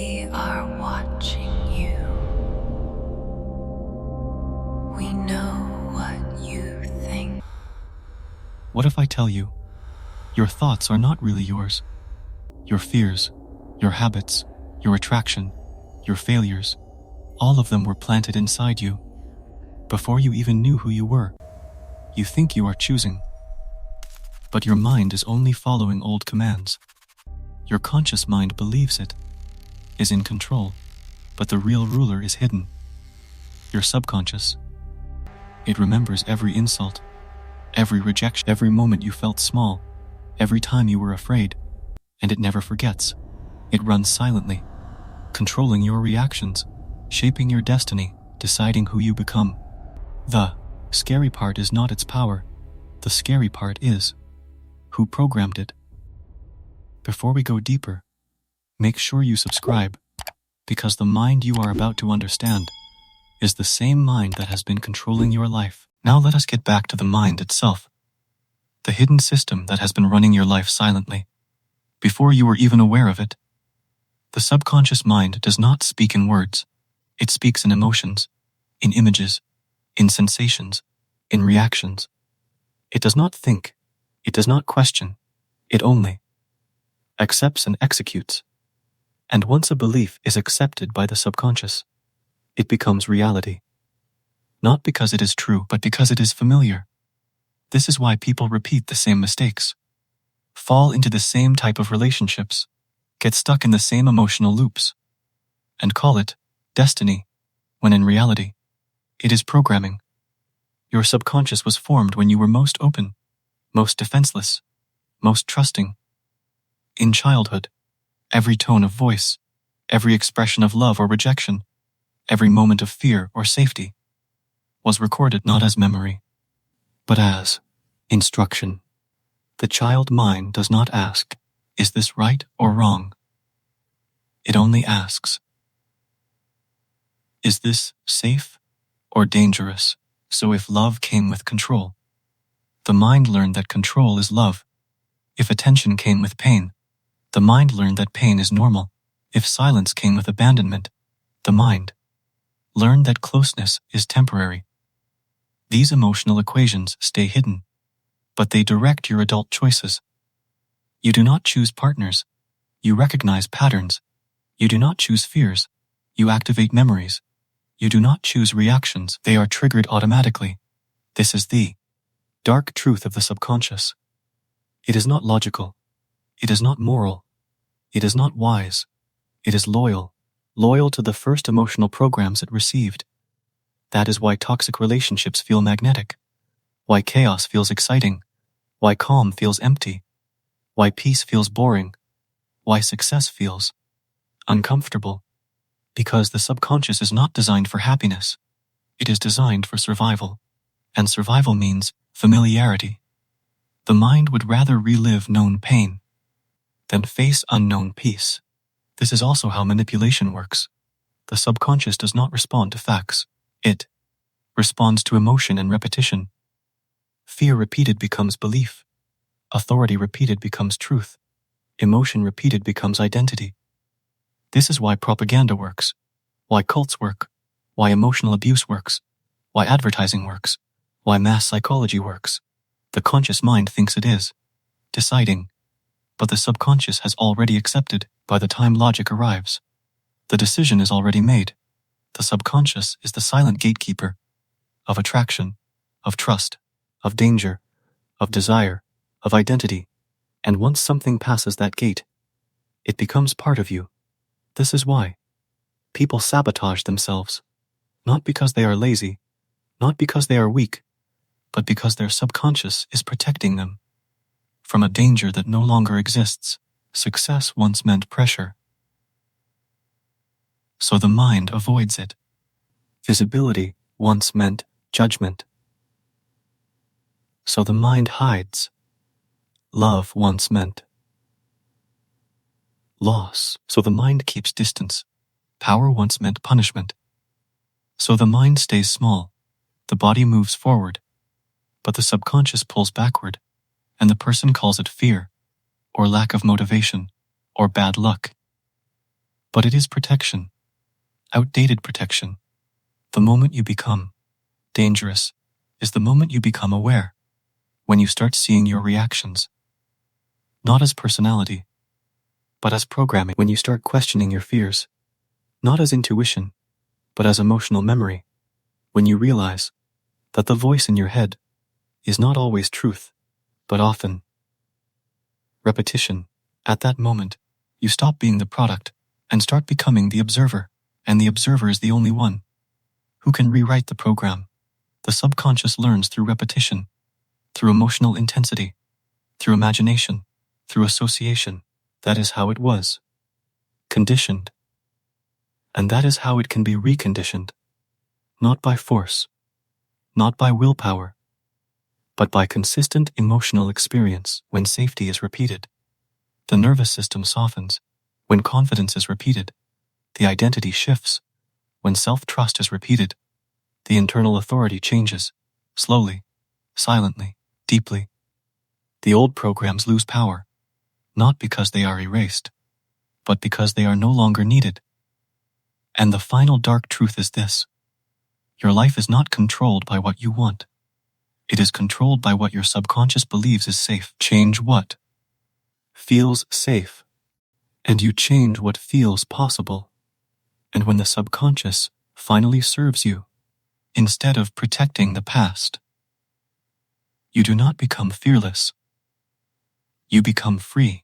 We are watching you. We know what you think. What if I tell you, your thoughts are not really yours? Your fears, your habits, your attraction, your failures, all of them were planted inside you. Before you even knew who you were, you think you are choosing. But your mind is only following old commands. Your conscious mind believes it, is in control, but the real ruler is hidden. Your subconscious. It remembers every insult, every rejection, every moment you felt small, every time you were afraid, and it never forgets. It runs silently, controlling your reactions, shaping your destiny, deciding who you become. The scary part is not its power. The scary part is who programmed it. Before we go deeper, make sure you subscribe, because the mind you are about to understand is the same mind that has been controlling your life. Now let us get back to the mind itself, the hidden system that has been running your life silently, before you were even aware of it. The subconscious mind does not speak in words. It speaks in emotions, in images, in sensations, in reactions. It does not think. It does not question. It only accepts and executes. And once a belief is accepted by the subconscious, it becomes reality. Not because it is true, but because it is familiar. This is why people repeat the same mistakes, fall into the same type of relationships, get stuck in the same emotional loops, and call it destiny, when in reality, it is programming. Your subconscious was formed when you were most open, most defenseless, most trusting. In childhood, every tone of voice, every expression of love or rejection, every moment of fear or safety, was recorded not as memory, but as instruction. The child mind does not ask, is this right or wrong? It only asks, is this safe or dangerous? So if love came with control, the mind learned that control is love. If attention came with pain, the mind learned that pain is normal. If silence came with abandonment, the mind learned that closeness is temporary. These emotional equations stay hidden, but they direct your adult choices. You do not choose partners. You recognize patterns. You do not choose fears. You activate memories. You do not choose reactions. They are triggered automatically. This is the dark truth of the subconscious. It is not logical. It is not moral. It is not wise. It is loyal to the first emotional programs it received. That is why toxic relationships feel magnetic, why chaos feels exciting, why calm feels empty, why peace feels boring, why success feels uncomfortable. Because the subconscious is not designed for happiness. It is designed for survival. And survival means familiarity. The mind would rather relive known pain than face unknown peace. This is also how manipulation works. The subconscious does not respond to facts. It responds to emotion and repetition. Fear repeated becomes belief. Authority repeated becomes truth. Emotion repeated becomes identity. This is why propaganda works, why cults work, why emotional abuse works, why advertising works, why mass psychology works. The conscious mind thinks it is deciding, but the subconscious has already accepted. By the time logic arrives, the decision is already made. The subconscious is the silent gatekeeper of attraction, of trust, of danger, of desire, of identity. And once something passes that gate, it becomes part of you. This is why people sabotage themselves, not because they are lazy, not because they are weak, but because their subconscious is protecting them from a danger that no longer exists. Success once meant pressure, so the mind avoids it. Visibility once meant judgment, so the mind hides. Love once meant loss, so the mind keeps distance. Power once meant punishment, so the mind stays small. The body moves forward, but the subconscious pulls backward, and the person calls it fear, or lack of motivation, or bad luck. But it is protection, outdated protection. The moment you become dangerous is the moment you become aware, when you start seeing your reactions, not as personality, but as programming, when you start questioning your fears, not as intuition, but as emotional memory, when you realize that the voice in your head is not always truth, but often repetition. At that moment, you stop being the product and start becoming the observer, and the observer is the only one who can rewrite the program. The subconscious learns through repetition, through emotional intensity, through imagination, through association. That is how it was conditioned. And that is how it can be reconditioned, not by force, not by willpower, but by consistent emotional experience. When safety is repeated, the nervous system softens. When confidence is repeated, the identity shifts. When self-trust is repeated, the internal authority changes, slowly, silently, deeply. The old programs lose power, not because they are erased, but because they are no longer needed. And the final dark truth is this: your life is not controlled by what you want. It is controlled by what your subconscious believes is safe. Change what feels safe, and you change what feels possible. And when the subconscious finally serves you, instead of protecting the past, you do not become fearless. You become free.